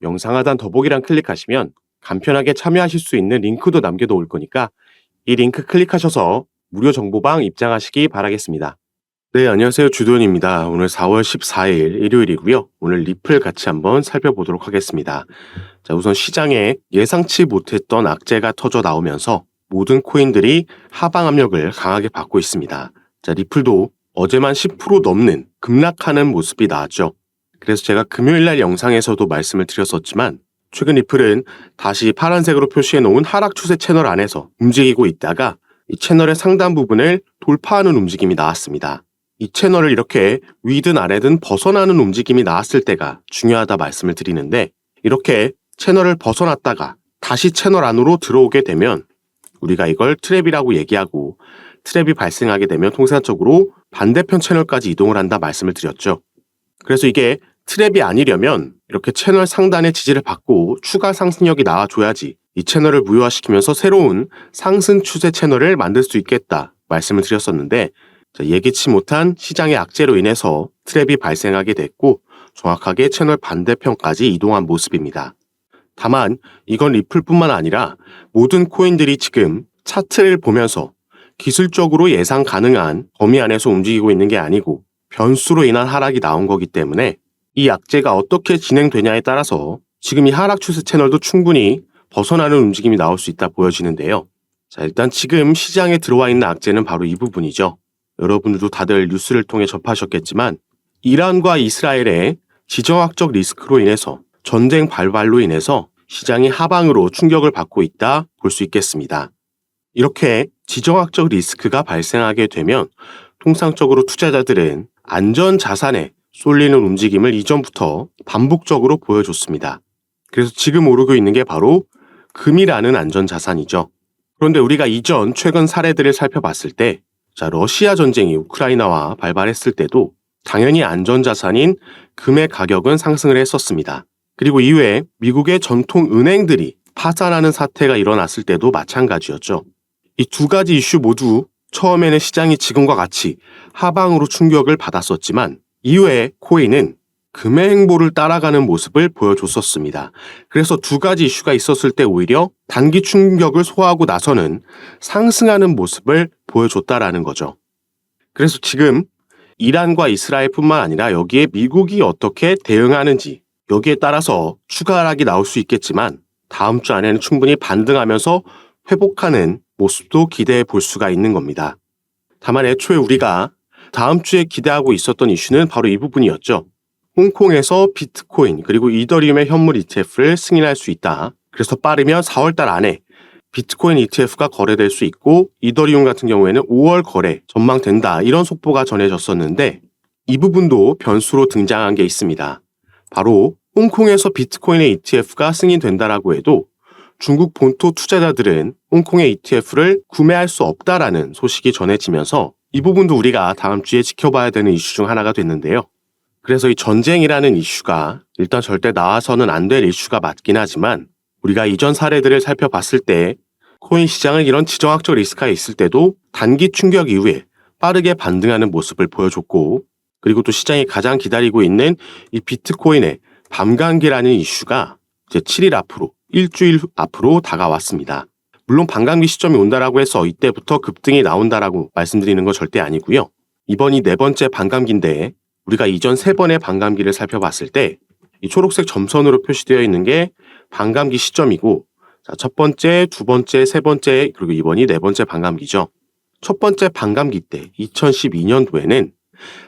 영상 하단 더보기란 클릭하시면 간편하게 참여하실 수 있는 링크도 남겨놓을 거니까 이 링크 클릭하셔서 무료 정보방 입장하시기 바라겠습니다. 네, 안녕하세요. 주도현입니다. 오늘 4월 14일 일요일이고요. 오늘 리플 같이 한번 살펴보도록 하겠습니다. 자, 우선 시장에 예상치 못했던 악재가 터져 나오면서 모든 코인들이 하방 압력을 강하게 받고 있습니다. 자, 리플도 어제만 10% 넘는 급락하는 모습이 나왔죠. 그래서 제가 금요일날 영상에서도 말씀을 드렸었지만 최근 리플은 다시 파란색으로 표시해 놓은 하락 추세 채널 안에서 움직이고 있다가 이 채널의 상단 부분을 돌파하는 움직임이 나왔습니다. 이 채널을 이렇게 위든 아래든 벗어나는 움직임이 나왔을 때가 중요하다 말씀을 드리는데 이렇게 채널을 벗어났다가 다시 채널 안으로 들어오게 되면 우리가 이걸 트랩이라고 얘기하고 트랩이 발생하게 되면 통상적으로 반대편 채널까지 이동을 한다 말씀을 드렸죠. 그래서 이게 트랩이 아니려면 이렇게 채널 상단의 지지를 받고 추가 상승력이 나와줘야지 이 채널을 무효화시키면서 새로운 상승 추세 채널을 만들 수 있겠다 말씀을 드렸었는데 예기치 못한 시장의 악재로 인해서 트랩이 발생하게 됐고 정확하게 채널 반대편까지 이동한 모습입니다. 다만 이건 리플뿐만 아니라 모든 코인들이 지금 차트를 보면서 기술적으로 예상 가능한 범위 안에서 움직이고 있는 게 아니고 변수로 인한 하락이 나온 거기 때문에 이 악재가 어떻게 진행되냐에 따라서 지금 이 하락 추세 채널도 충분히 벗어나는 움직임이 나올 수 있다 보여지는데요. 자, 일단 지금 시장에 들어와 있는 악재는 바로 이 부분이죠. 여러분들도 다들 뉴스를 통해 접하셨겠지만 이란과 이스라엘의 지정학적 리스크로 인해서 전쟁 발발로 인해서 시장이 하방으로 충격을 받고 있다 볼 수 있겠습니다. 이렇게 지정학적 리스크가 발생하게 되면 통상적으로 투자자들은 안전 자산에 쏠리는 움직임을 이전부터 반복적으로 보여줬습니다. 그래서 지금 오르고 있는 게 바로 금이라는 안전 자산이죠. 그런데 우리가 이전 최근 사례들을 살펴봤을 때 러시아 전쟁이 우크라이나와 발발했을 때도 당연히 안전 자산인 금의 가격은 상승을 했었습니다. 그리고 이후에 미국의 전통 은행들이 파산하는 사태가 일어났을 때도 마찬가지였죠. 이 두 가지 이슈 모두 처음에는 시장이 지금과 같이 하방으로 충격을 받았었지만 이후에 코인은 금의 행보를 따라가는 모습을 보여줬었습니다. 그래서 두 가지 이슈가 있었을 때 오히려 단기 충격을 소화하고 나서는 상승하는 모습을 보여줬다라는 거죠. 그래서 지금 이란과 이스라엘뿐만 아니라 여기에 미국이 어떻게 대응하는지 여기에 따라서 추가 하락이 나올 수 있겠지만 다음 주 안에는 충분히 반등하면서 회복하는 모습도 기대해 볼 수가 있는 겁니다. 다만 애초에 우리가 다음 주에 기대하고 있었던 이슈는 바로 이 부분이었죠. 홍콩에서 비트코인 그리고 이더리움의 현물 ETF를 승인할 수 있다. 그래서 빠르면 4월달 안에 비트코인 ETF가 거래될 수 있고 이더리움 같은 경우에는 5월 거래 전망된다. 이런 속보가 전해졌었는데 이 부분도 변수로 등장한 게 있습니다. 바로 홍콩에서 비트코인의 ETF가 승인된다라고 해도 중국 본토 투자자들은 홍콩의 ETF를 구매할 수 없다라는 소식이 전해지면서 이 부분도 우리가 다음 주에 지켜봐야 되는 이슈 중 하나가 됐는데요. 그래서 이 전쟁이라는 이슈가 일단 절대 나와서는 안 될 이슈가 맞긴 하지만 우리가 이전 사례들을 살펴봤을 때 코인 시장은 이런 지정학적 리스크가 있을 때도 단기 충격 이후에 빠르게 반등하는 모습을 보여줬고 그리고 또 시장이 가장 기다리고 있는 이 비트코인의 밤감기라는 이슈가 이제 7일 앞으로 일주일 앞으로 다가왔습니다. 물론 반감기 시점이 온다라고 해서 이때부터 급등이 나온다라고 말씀드리는 건 절대 아니고요. 이번이 네 번째 반감기인데 우리가 이전 세 번의 반감기를 살펴봤을 때 이 초록색 점선으로 표시되어 있는 게 반감기 시점이고 첫 번째, 두 번째, 세 번째 그리고 이번이 네 번째 반감기죠. 첫 번째 반감기 때 2012년도에는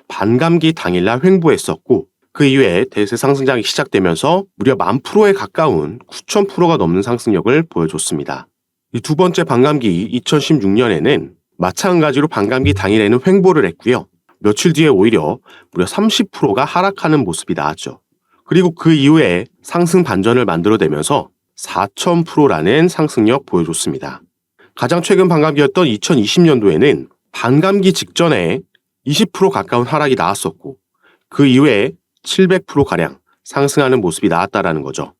반감기 당일날 횡보했었고 그 이후에 대세 상승장이 시작되면서 무려 10,000%에 가까운 9,000%가 넘는 상승력을 보여줬습니다. 이 두 번째 반감기 2016년에는 마찬가지로 반감기 당일에는 횡보를 했고요. 며칠 뒤에 오히려 무려 30%가 하락하는 모습이 나왔죠. 그리고 그 이후에 상승 반전을 만들어내면서 4,000%라는 상승력 보여줬습니다. 가장 최근 반감기였던 2020년도에는 반감기 직전에 20% 가까운 하락이 나왔었고 그 이후에 700%가량 상승하는 모습이 나왔다라는 거죠.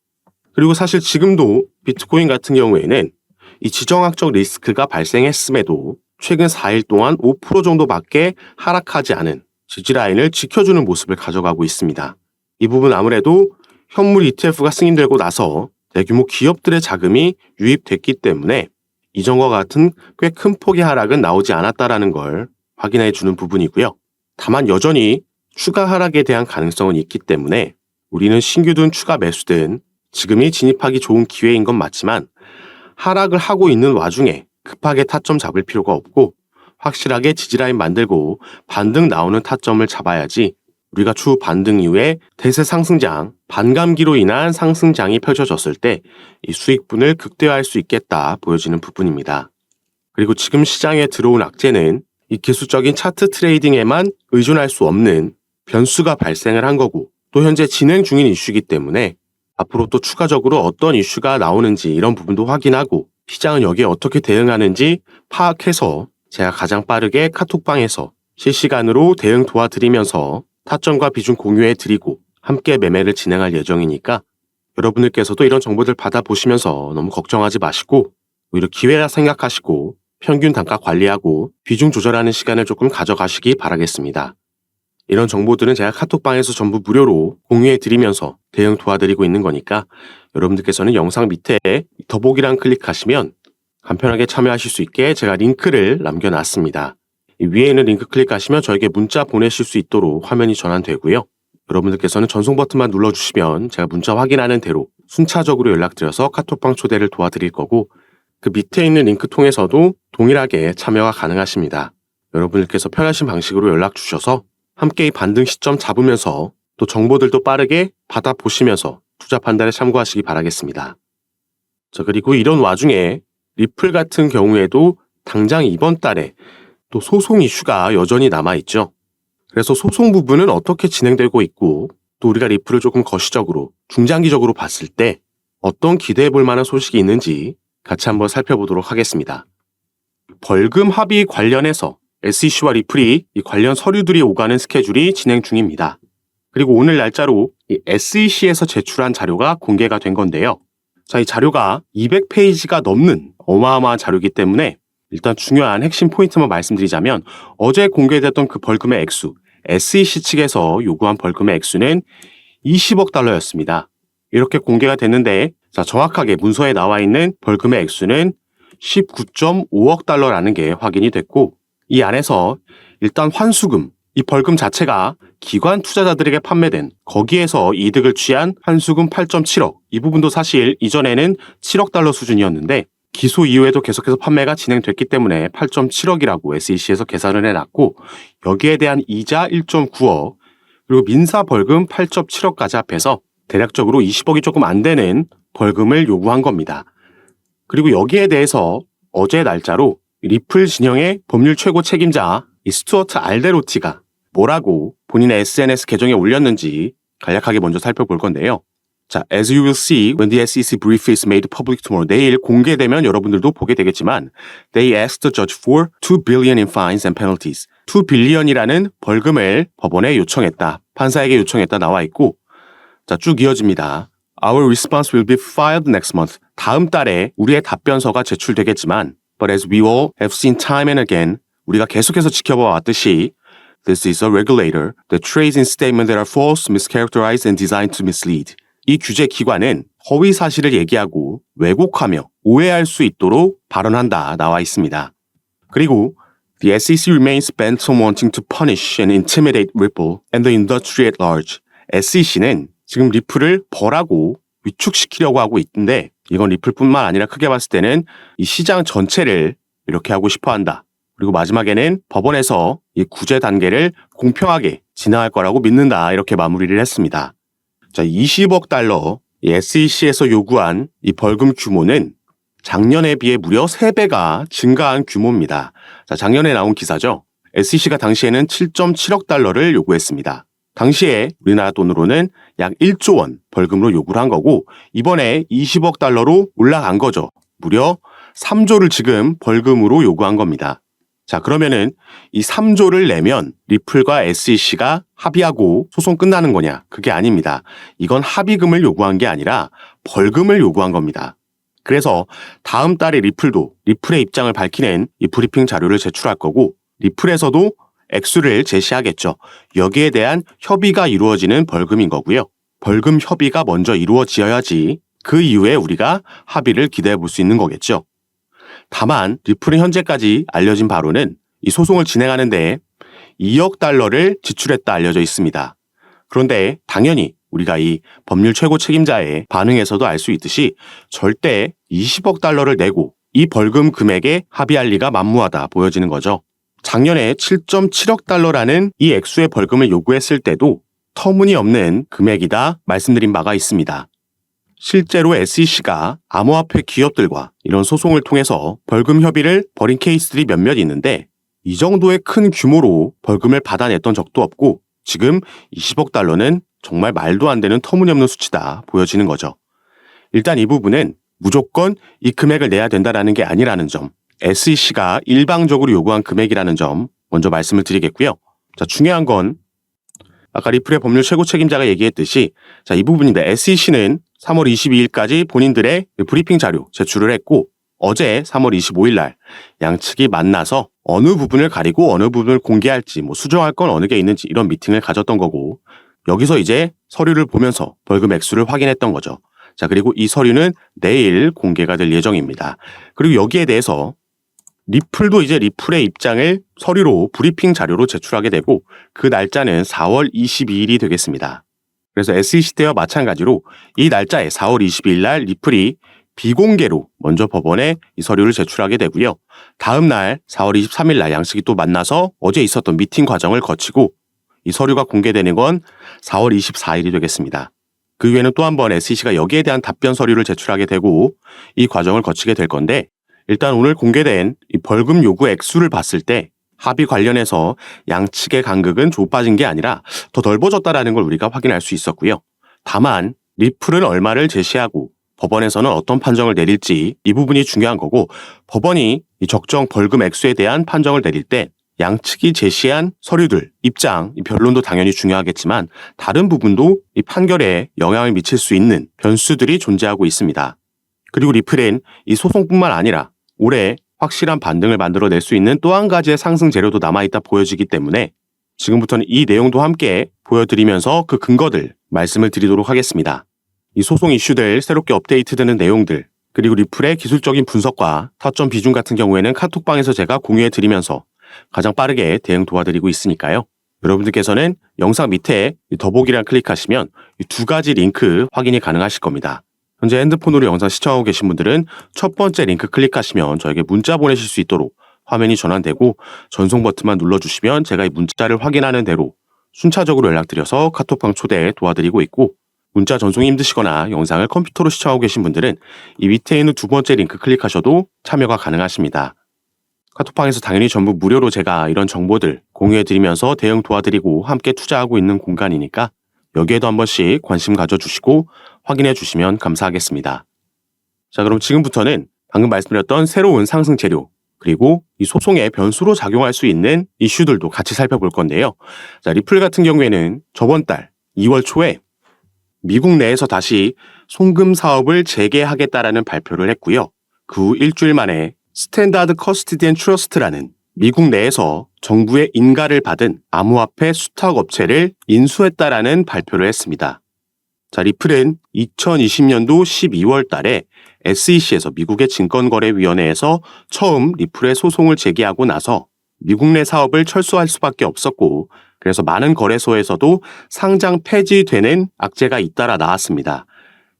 그리고 사실 지금도 비트코인 같은 경우에는 이 지정학적 리스크가 발생했음에도 최근 4일 동안 5% 정도밖에 하락하지 않은 지지라인을 지켜주는 모습을 가져가고 있습니다. 이 부분 아무래도 현물 ETF가 승인되고 나서 대규모 기업들의 자금이 유입됐기 때문에 이전과 같은 꽤 큰 폭의 하락은 나오지 않았다라는 걸 확인해 주는 부분이고요. 다만 여전히 추가 하락에 대한 가능성은 있기 때문에 우리는 신규든 추가 매수든 지금이 진입하기 좋은 기회인 건 맞지만 하락을 하고 있는 와중에 급하게 타점 잡을 필요가 없고 확실하게 지지라인 만들고 반등 나오는 타점을 잡아야지 우리가 추후 반등 이후에 대세 상승장, 반감기로 인한 상승장이 펼쳐졌을 때 이 수익분을 극대화할 수 있겠다 보여지는 부분입니다. 그리고 지금 시장에 들어온 악재는 이 기술적인 차트 트레이딩에만 의존할 수 없는 변수가 발생을 한 거고 또 현재 진행 중인 이슈이기 때문에 앞으로 또 추가적으로 어떤 이슈가 나오는지 이런 부분도 확인하고 시장은 여기에 어떻게 대응하는지 파악해서 제가 가장 빠르게 카톡방에서 실시간으로 대응 도와드리면서 타점과 비중 공유해드리고 함께 매매를 진행할 예정이니까 여러분들께서도 이런 정보들 받아보시면서 너무 걱정하지 마시고 오히려 기회라 생각하시고 평균 단가 관리하고 비중 조절하는 시간을 조금 가져가시기 바라겠습니다. 이런 정보들은 제가 카톡방에서 전부 무료로 공유해드리면서 대응 도와드리고 있는 거니까 여러분들께서는 영상 밑에 더보기란 클릭하시면 간편하게 참여하실 수 있게 제가 링크를 남겨놨습니다. 이 위에 있는 링크 클릭하시면 저에게 문자 보내실 수 있도록 화면이 전환되고요. 여러분들께서는 전송 버튼만 눌러주시면 제가 문자 확인하는 대로 순차적으로 연락드려서 카톡방 초대를 도와드릴 거고 그 밑에 있는 링크 통해서도 동일하게 참여가 가능하십니다. 여러분들께서 편하신 방식으로 연락 주셔서 함께 이 반등 시점 잡으면서 또 정보들도 빠르게 받아보시면서 투자 판단에 참고하시기 바라겠습니다. 자, 그리고 이런 와중에 리플 같은 경우에도 당장 이번 달에 또 소송 이슈가 여전히 남아있죠. 그래서 소송 부분은 어떻게 진행되고 있고 또 우리가 리플을 조금 거시적으로 중장기적으로 봤을 때 어떤 기대해 볼 만한 소식이 있는지 같이 한번 살펴보도록 하겠습니다. 벌금 합의 관련해서 SEC와 리플이 이 관련 서류들이 오가는 스케줄이 진행 중입니다. 그리고 오늘 날짜로 이 SEC에서 제출한 자료가 공개가 된 건데요. 자, 이 자료가 200페이지가 넘는 어마어마한 자료이기 때문에 일단 중요한 핵심 포인트만 말씀드리자면 어제 공개됐던 그 벌금의 액수, SEC 측에서 요구한 벌금의 액수는 20억 달러였습니다. 이렇게 공개가 됐는데 자, 정확하게 문서에 나와 있는 벌금의 액수는 19.5억 달러라는 게 확인이 됐고 이 안에서 일단 환수금, 이 벌금 자체가 기관 투자자들에게 판매된 거기에서 이득을 취한 환수금 8.7억 이 부분도 사실 이전에는 7억 달러 수준이었는데 기소 이후에도 계속해서 판매가 진행됐기 때문에 8.7억이라고 SEC에서 계산을 해놨고 여기에 대한 이자 1.9억 그리고 민사 벌금 8.7억까지 합해서 대략적으로 20억이 조금 안 되는 벌금을 요구한 겁니다. 그리고 여기에 대해서 어제 날짜로 리플 진영의 법률 최고 책임자 이 스튜어트 알데로티가 뭐라고 본인의 SNS 계정에 올렸는지 간략하게 먼저 살펴볼 건데요. 자, as you will see when the SEC brief is made public tomorrow. 내일 공개되면 여러분들도 보게 되겠지만 they asked the judge for 2 billion in fines and penalties. 2 billion이라는 벌금을 법원에 요청했다. 판사에게 요청했다 나와 있고 자, 쭉 이어집니다. Our response will be filed next month. 다음 달에 우리의 답변서가 제출되겠지만 But as we all have seen time and again 우리가 계속해서 지켜봐 왔듯이 This is a regulator that trades in statements that are false, mischaracterized and designed to mislead. 이 규제 기관은 허위 사실을 얘기하고 왜곡하며 오해할 수 있도록 발언한다 나와 있습니다. 그리고 The SEC remains bent on wanting to punish and intimidate Ripple and the industry at large. SEC는 지금 리플을 벌하고 위축시키려고 하고 있는데 이건 리플뿐만 아니라 크게 봤을 때는 이 시장 전체를 이렇게 하고 싶어 한다. 그리고 마지막에는 법원에서 이 구제 단계를 공평하게 진행할 거라고 믿는다. 이렇게 마무리를 했습니다. 자, 20억 달러 이 SEC에서 요구한 이 벌금 규모는 작년에 비해 무려 3배가 증가한 규모입니다. 자, 작년에 나온 기사죠. SEC가 당시에는 7.7억 달러를 요구했습니다. 당시에 우리나라 돈으로는 약 1조 원 벌금으로 요구를 한 거고 이번에 20억 달러로 올라간 거죠. 무려 3조를 지금 벌금으로 요구한 겁니다. 자, 그러면은 이 3조를 내면 리플과 SEC가 합의하고 소송 끝나는 거냐? 그게 아닙니다. 이건 합의금을 요구한 게 아니라 벌금을 요구한 겁니다. 그래서 다음 달에 리플도 리플의 입장을 밝히는 이 브리핑 자료를 제출할 거고 리플에서도 액수를 제시하겠죠. 여기에 대한 협의가 이루어지는 벌금인 거고요. 벌금 협의가 먼저 이루어지어야지 그 이후에 우리가 합의를 기대해 볼 수 있는 거겠죠. 다만 리플은 현재까지 알려진 바로는 이 소송을 진행하는 데 2억 달러를 지출했다 알려져 있습니다. 그런데 당연히 우리가 이 법률 최고 책임자의 반응에서도 알 수 있듯이 절대 20억 달러를 내고 이 벌금 금액에 합의할 리가 만무하다 보여지는 거죠. 작년에 7.7억 달러라는 이 액수의 벌금을 요구했을 때도 터무니없는 금액이다 말씀드린 바가 있습니다. 실제로 SEC가 암호화폐 기업들과 이런 소송을 통해서 벌금 협의를 벌인 케이스들이 몇몇 있는데 이 정도의 큰 규모로 벌금을 받아냈던 적도 없고 지금 20억 달러는 정말 말도 안 되는 터무니없는 수치다 보여지는 거죠. 일단 이 부분은 무조건 이 금액을 내야 된다라는 게 아니라는 점, SEC가 일방적으로 요구한 금액이라는 점 먼저 말씀을 드리겠고요. 자, 중요한 건 아까 리플의 법률 최고 책임자가 얘기했듯이 자, 이 부분인데 SEC는 3월 22일까지 본인들의 브리핑 자료 제출을 했고 어제 3월 25일 날 양측이 만나서 어느 부분을 가리고 어느 부분을 공개할지 수정할 건 어느 게 있는지 이런 미팅을 가졌던 거고 여기서 이제 서류를 보면서 벌금 액수를 확인했던 거죠. 자, 그리고 이 서류는 내일 공개가 될 예정입니다. 그리고 여기에 대해서 리플도 이제 리플의 입장을 서류로 브리핑 자료로 제출하게 되고 그 날짜는 4월 22일이 되겠습니다. 그래서 SEC 때와 마찬가지로 이 날짜에 4월 22일 날 리플이 비공개로 먼저 법원에 이 서류를 제출하게 되고요. 다음 날 4월 23일 날 양측이 또 만나서 어제 있었던 미팅 과정을 거치고 이 서류가 공개되는 건 4월 24일이 되겠습니다. 그 후에는 또 한 번 SEC가 여기에 대한 답변 서류를 제출하게 되고 이 과정을 거치게 될 건데 일단 오늘 공개된 이 벌금 요구 액수를 봤을 때 합의 관련해서 양측의 간극은 좁아진 게 아니라 더 넓어졌다라는 걸 우리가 확인할 수 있었고요. 다만 리플은 얼마를 제시하고 법원에서는 어떤 판정을 내릴지 이 부분이 중요한 거고 법원이 이 적정 벌금 액수에 대한 판정을 내릴 때 양측이 제시한 서류들, 입장, 이 변론도 당연히 중요하겠지만 다른 부분도 이 판결에 영향을 미칠 수 있는 변수들이 존재하고 있습니다. 그리고 리플은 이 소송뿐만 아니라 올해 확실한 반등을 만들어낼 수 있는 또 한 가지의 상승 재료도 남아있다 보여지기 때문에 지금부터는 이 내용도 함께 보여드리면서 그 근거들 말씀을 드리도록 하겠습니다. 이 소송 이슈들 새롭게 업데이트되는 내용들 그리고 리플의 기술적인 분석과 타점 비중 같은 경우에는 카톡방에서 제가 공유해드리면서 가장 빠르게 대응 도와드리고 있으니까요. 여러분들께서는 영상 밑에 더보기란 클릭하시면 이 두 가지 링크 확인이 가능하실 겁니다. 현재 핸드폰으로 영상 시청하고 계신 분들은 첫 번째 링크 클릭하시면 저에게 문자 보내실 수 있도록 화면이 전환되고 전송 버튼만 눌러주시면 제가 이 문자를 확인하는 대로 순차적으로 연락드려서 카톡방 초대 도와드리고 있고 문자 전송이 힘드시거나 영상을 컴퓨터로 시청하고 계신 분들은 이 밑에 있는 두 번째 링크 클릭하셔도 참여가 가능하십니다. 카톡방에서 당연히 전부 무료로 제가 이런 정보들 공유해드리면서 대응 도와드리고 함께 투자하고 있는 공간이니까 여기에도 한 번씩 관심 가져주시고 확인해 주시면 감사하겠습니다. 자, 그럼 지금부터는 방금 말씀드렸던 새로운 상승 재료 그리고 이 소송의 변수로 작용할 수 있는 이슈들도 같이 살펴볼 건데요. 자, 리플 같은 경우에는 저번 달 2월 초에 미국 내에서 다시 송금 사업을 재개하겠다라는 발표를 했고요. 그 후 일주일 만에 스탠다드 커스티디언 트러스트라는 미국 내에서 정부의 인가를 받은 암호화폐 수탁 업체를 인수했다라는 발표를 했습니다. 자, 리플은 2020년도 12월 달에 SEC에서 미국의 증권거래위원회에서 처음 리플의 소송을 제기하고 나서 미국 내 사업을 철수할 수밖에 없었고 그래서 많은 거래소에서도 상장 폐지되는 악재가 잇따라 나왔습니다.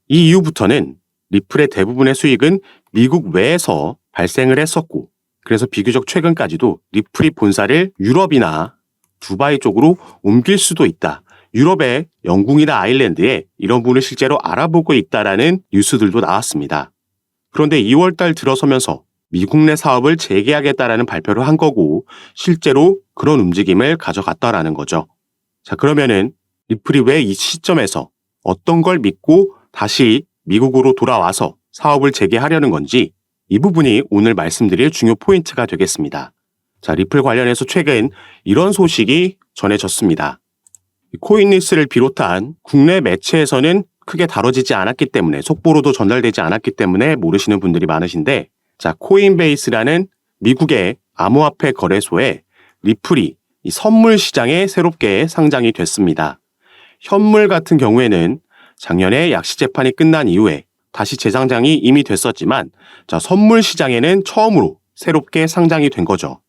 이 이후부터는 리플의 대부분의 수익은 미국 외에서 발생을 했었고 그래서 비교적 최근까지도 리플이 본사를 유럽이나 두바이 쪽으로 옮길 수도 있다. 유럽의 영국이나 아일랜드에 이런 부분을 실제로 알아보고 있다라는 뉴스들도 나왔습니다. 그런데 2월 달 들어서면서 미국 내 사업을 재개하겠다라는 발표를 한 거고 실제로 그런 움직임을 가져갔다라는 거죠. 자, 그러면은 리플이 왜 이 시점에서 어떤 걸 믿고 다시 미국으로 돌아와서 사업을 재개하려는 건지 이 부분이 오늘 말씀드릴 중요 포인트가 되겠습니다. 자, 리플 관련해서 최근 이런 소식이 전해졌습니다. 코인리스를 비롯한 국내 매체에서는 크게 다뤄지지 않았기 때문에 속보로도 전달되지 않았기 때문에 모르시는 분들이 많으신데 자, 코인베이스라는 미국의 암호화폐 거래소에 리플이 이 선물 시장에 새롭게 상장이 됐습니다. 현물 같은 경우에는 작년에 약식 재판이 끝난 이후에 다시 재상장이 이미 됐었지만 선물 시장에는 처음으로 새롭게 상장이 된 거죠.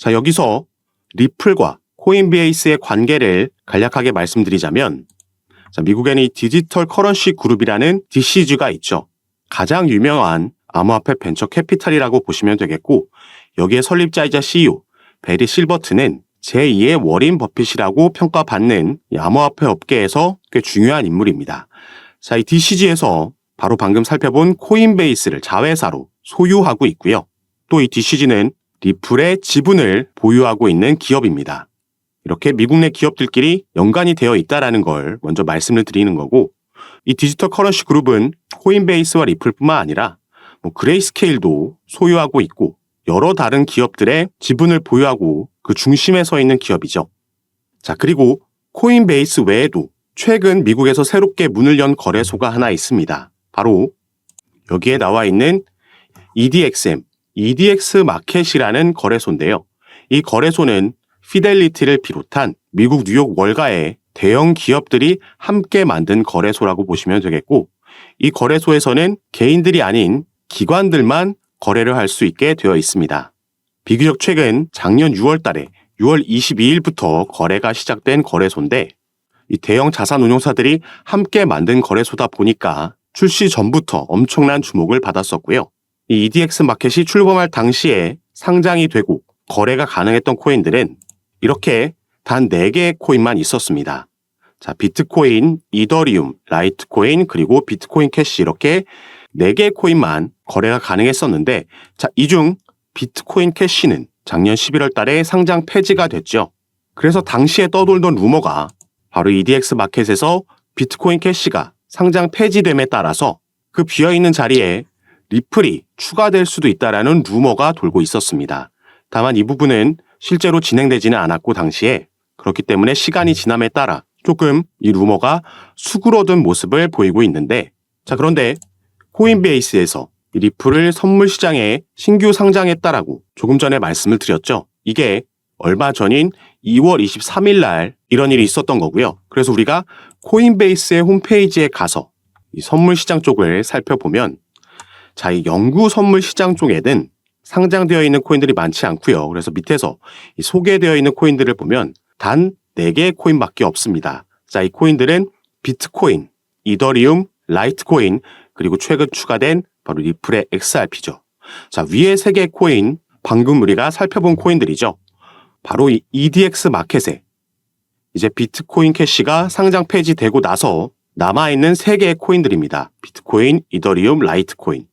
여기서 리플과 코인베이스의 관계를 간략하게 말씀드리자면 미국에는 이 디지털 커런시 그룹이라는 DCG가 있죠. 가장 유명한 암호화폐 벤처 캐피탈이라고 보시면 되겠고 여기에 설립자이자 CEO 베리 실버트는 제2의 워린 버핏이라고 평가받는 이 암호화폐 업계에서 꽤 중요한 인물입니다. 이 DCG에서 바로 방금 살펴본 코인베이스를 자회사로 소유하고 있고요. 또 이 DCG는 리플의 지분을 보유하고 있는 기업입니다. 이렇게 미국 내 기업들끼리 연관이 되어 있다는 걸 먼저 말씀을 드리는 거고 이 디지털 커런시 그룹은 코인베이스와 리플뿐만 아니라 그레이스케일도 소유하고 있고 여러 다른 기업들의 지분을 보유하고 그 중심에 서 있는 기업이죠. 그리고 코인베이스 외에도 최근 미국에서 새롭게 문을 연 거래소가 하나 있습니다. 바로 여기에 나와 있는 EDXM, EDX 마켓이라는 거래소인데요. 이 거래소는 피델리티를 비롯한 미국 뉴욕 월가의 대형 기업들이 함께 만든 거래소라고 보시면 되겠고 이 거래소에서는 개인들이 아닌 기관들만 거래를 할 수 있게 되어 있습니다. 비교적 최근 작년 6월 달에 6월 22일부터 거래가 시작된 거래소인데 이 대형 자산운용사들이 함께 만든 거래소다 보니까 출시 전부터 엄청난 주목을 받았었고요. 이 EDX 마켓이 출범할 당시에 상장이 되고 거래가 가능했던 코인들은 이렇게 단 4개의 코인만 있었습니다. 비트코인, 이더리움, 라이트코인, 그리고 비트코인 캐시 이렇게 4개의 코인만 거래가 가능했었는데 이 중 비트코인 캐시는 작년 11월 달에 상장 폐지가 됐죠. 그래서 당시에 떠돌던 루머가 바로 EDX 마켓에서 비트코인 캐시가 상장 폐지됨에 따라서 그 비어있는 자리에 리플이 추가될 수도 있다라는 루머가 돌고 있었습니다. 다만 이 부분은 실제로 진행되지는 않았고 당시에 그렇기 때문에 시간이 지남에 따라 조금 이 루머가 수그러든 모습을 보이고 있는데 그런데 코인베이스에서 이 리플을 선물 시장에 신규 상장했다라고 조금 전에 말씀을 드렸죠. 이게 얼마 전인 2월 23일 날 이런 일이 있었던 거고요. 그래서 우리가 코인베이스의 홈페이지에 가서 이 선물 시장 쪽을 살펴보면 이 영구 선물 시장 쪽에는 상장되어 있는 코인들이 많지 않고요. 그래서 밑에서 이 소개되어 있는 코인들을 보면 단 4개의 코인밖에 없습니다. 이 코인들은 비트코인, 이더리움, 라이트코인, 그리고 최근 추가된 바로 리플의 XRP죠. 위에 3개의 코인, 방금 우리가 살펴본 코인들이죠. 바로 이 EDX 마켓에 이제 비트코인 캐시가 상장 폐지되고 나서 남아있는 3개의 코인들입니다. 비트코인, 이더리움, 라이트코인.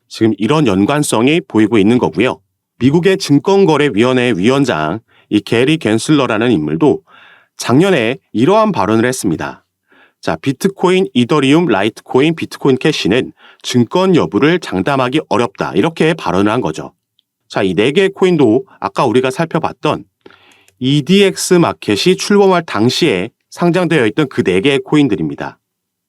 지금 이런 연관성이 보이고 있는 거고요. 미국의 증권거래위원회 위원장 이 게리 갠슬러라는 인물도 작년에 이러한 발언을 했습니다. 비트코인, 이더리움, 라이트코인, 비트코인 캐시는 증권 여부를 장담하기 어렵다. 이렇게 발언을 한 거죠. 이 4개의 코인도 아까 우리가 살펴봤던 EDX 마켓이 출범할 당시에 상장되어 있던 그 4개의 코인들입니다.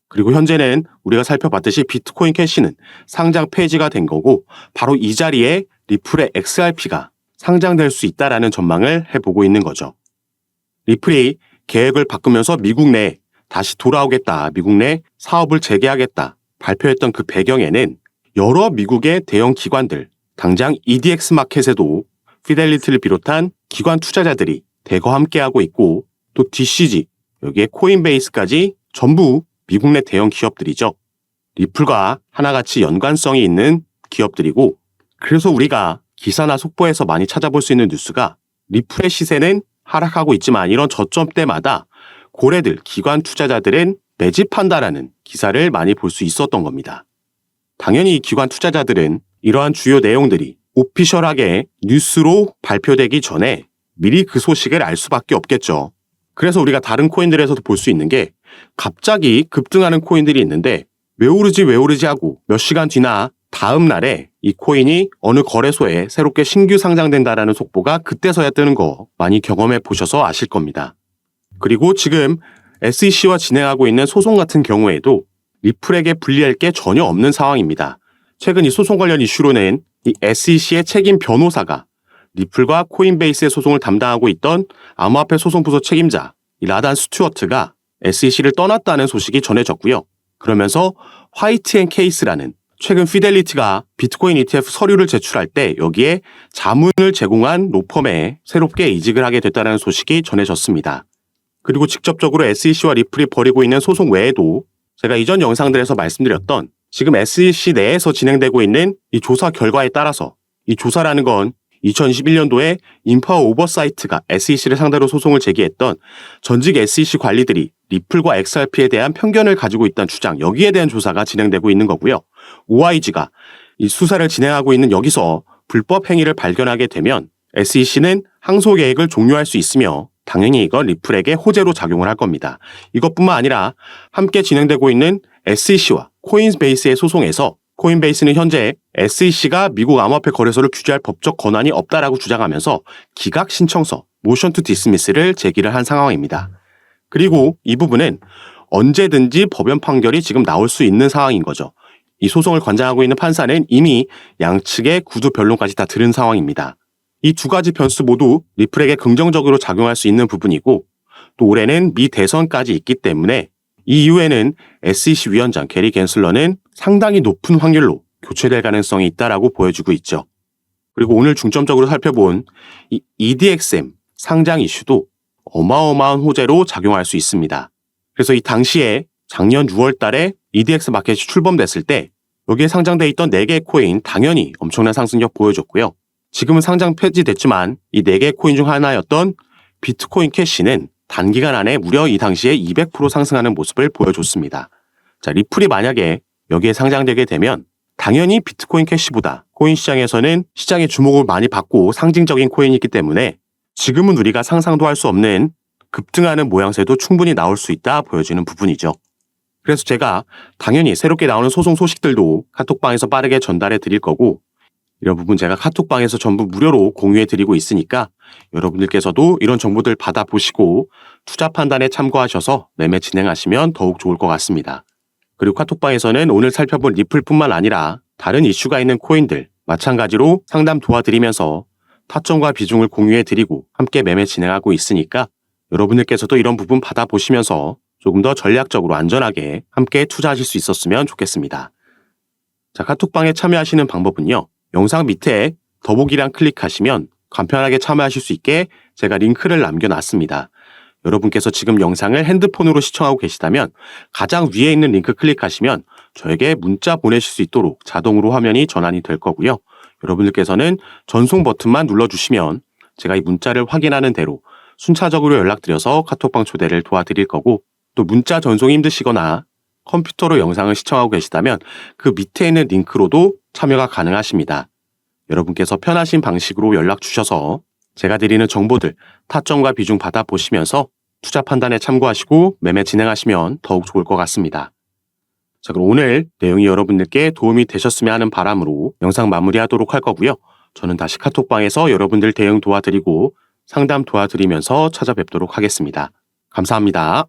그리고 현재는 우리가 살펴봤듯이 비트코인 캐시는 상장 폐지가 된 거고 바로 이 자리에 리플의 XRP가 상장될 수 있다라는 전망을 해보고 있는 거죠. 리플이 계획을 바꾸면서 미국 내에 다시 돌아오겠다, 미국 내 사업을 재개하겠다 발표했던 그 배경에는 여러 미국의 대형 기관들, 당장 EDX 마켓에도 피델리티를 비롯한 기관 투자자들이 대거 함께하고 있고 또 DCG, 여기에 코인베이스까지 전부 미국 내 대형 기업들이죠. 리플과 하나같이 연관성이 있는 기업들이고 그래서 우리가 기사나 속보에서 많이 찾아볼 수 있는 뉴스가 리플의 시세는 하락하고 있지만 이런 저점 때마다 고래들, 기관 투자자들은 매집한다라는 기사를 많이 볼 수 있었던 겁니다. 당연히 이 기관 투자자들은 이러한 주요 내용들이 오피셜하게 뉴스로 발표되기 전에 미리 그 소식을 알 수밖에 없겠죠. 그래서 우리가 다른 코인들에서도 볼 수 있는 게 갑자기 급등하는 코인들이 있는데 왜 오르지 하고 몇 시간 뒤나 다음 날에 이 코인이 어느 거래소에 새롭게 신규 상장된다라는 속보가 그때서야 뜨는 거 많이 경험해 보셔서 아실 겁니다. 그리고 지금 SEC와 진행하고 있는 소송 같은 경우에도 리플에게 불리할 게 전혀 없는 상황입니다. 최근 이 소송 관련 이슈로는 이 SEC의 책임 변호사가 리플과 코인베이스의 소송을 담당하고 있던 암호화폐 소송부서 책임자 이 라단 스튜어트가 SEC를 떠났다는 소식이 전해졌고요. 그러면서 화이트 앤 케이스라는 최근 피델리티가 비트코인 ETF 서류를 제출할 때 여기에 자문을 제공한 로펌에 새롭게 이직을 하게 됐다는 소식이 전해졌습니다. 그리고 직접적으로 SEC와 리플이 벌이고 있는 소송 외에도 제가 이전 영상들에서 말씀드렸던 지금 SEC 내에서 진행되고 있는 이 조사 결과에 따라서 이 조사라는 건 2021년도에 인파워 오버사이트가 SEC를 상대로 소송을 제기했던 전직 SEC 관리들이 리플과 XRP에 대한 편견을 가지고 있다는 주장, 여기에 대한 조사가 진행되고 있는 거고요. OIG가 이 수사를 진행하고 있는 여기서 불법 행위를 발견하게 되면 SEC는 항소 계획을 종료할 수 있으며 당연히 이건 리플에게 호재로 작용을 할 겁니다. 이것뿐만 아니라 함께 진행되고 있는 SEC와 코인베이스의 소송에서 코인베이스는 현재 SEC가 미국 암호화폐 거래소를 규제할 법적 권한이 없다라고 주장하면서 기각 신청서 모션 투 디스미스를 제기를 한 상황입니다. 그리고 이 부분은 언제든지 법원 판결이 지금 나올 수 있는 상황인 거죠. 이 소송을 관장하고 있는 판사는 이미 양측의 구두 변론까지 다 들은 상황입니다. 이 두 가지 변수 모두 리플에게 긍정적으로 작용할 수 있는 부분이고 또 올해는 미 대선까지 있기 때문에 이 이후에는 SEC 위원장 게리 갠슬러는 상당히 높은 확률로 교체될 가능성이 있다라고 보여주고 있죠. 그리고 오늘 중점적으로 살펴본 이 EDXM 상장 이슈도 어마어마한 호재로 작용할 수 있습니다. 그래서 이 당시에 작년 6월 달에 EDX 마켓이 출범됐을 때 여기에 상장돼 있던 4개의 코인 당연히 엄청난 상승력 보여줬고요. 지금은 상장 폐지됐지만 이 4개의 코인 중 하나였던 비트코인 캐시는 단기간 안에 무려 이 당시에 200% 상승하는 모습을 보여줬습니다. 자, 리플이 만약에 여기에 상장되게 되면 당연히 비트코인 캐시보다 코인 시장에서는 시장의 주목을 많이 받고 상징적인 코인이 있기 때문에 지금은 우리가 상상도 할 수 없는 급등하는 모양새도 충분히 나올 수 있다 보여지는 부분이죠. 그래서 제가 당연히 새롭게 나오는 소송 소식들도 카톡방에서 빠르게 전달해 드릴 거고 이런 부분 제가 카톡방에서 전부 무료로 공유해 드리고 있으니까 여러분들께서도 이런 정보들 받아보시고 투자 판단에 참고하셔서 매매 진행하시면 더욱 좋을 것 같습니다. 그리고 카톡방에서는 오늘 살펴본 리플뿐만 아니라 다른 이슈가 있는 코인들 마찬가지로 상담 도와드리면서 타점과 비중을 공유해 드리고 함께 매매 진행하고 있으니까 여러분들께서도 이런 부분 받아보시면서 조금 더 전략적으로 안전하게 함께 투자하실 수 있었으면 좋겠습니다. 자, 카톡방에 참여하시는 방법은요. 영상 밑에 더보기란 클릭하시면 간편하게 참여하실 수 있게 제가 링크를 남겨놨습니다. 여러분께서 지금 영상을 핸드폰으로 시청하고 계시다면 가장 위에 있는 링크 클릭하시면 저에게 문자 보내실 수 있도록 자동으로 화면이 전환이 될 거고요. 여러분들께서는 전송 버튼만 눌러주시면 제가 이 문자를 확인하는 대로 순차적으로 연락드려서 카톡방 초대를 도와드릴 거고 또 문자 전송이 힘드시거나 컴퓨터로 영상을 시청하고 계시다면 그 밑에 있는 링크로도 참여가 가능하십니다. 여러분께서 편하신 방식으로 연락 주셔서 제가 드리는 정보들 타점과 비중 받아보시면서 투자 판단에 참고하시고 매매 진행하시면 더욱 좋을 것 같습니다. 자, 그럼 오늘 내용이 여러분들께 도움이 되셨으면 하는 바람으로 영상 마무리하도록 할 거고요. 저는 다시 카톡방에서 여러분들 대응 도와드리고 상담 도와드리면서 찾아뵙도록 하겠습니다. 감사합니다.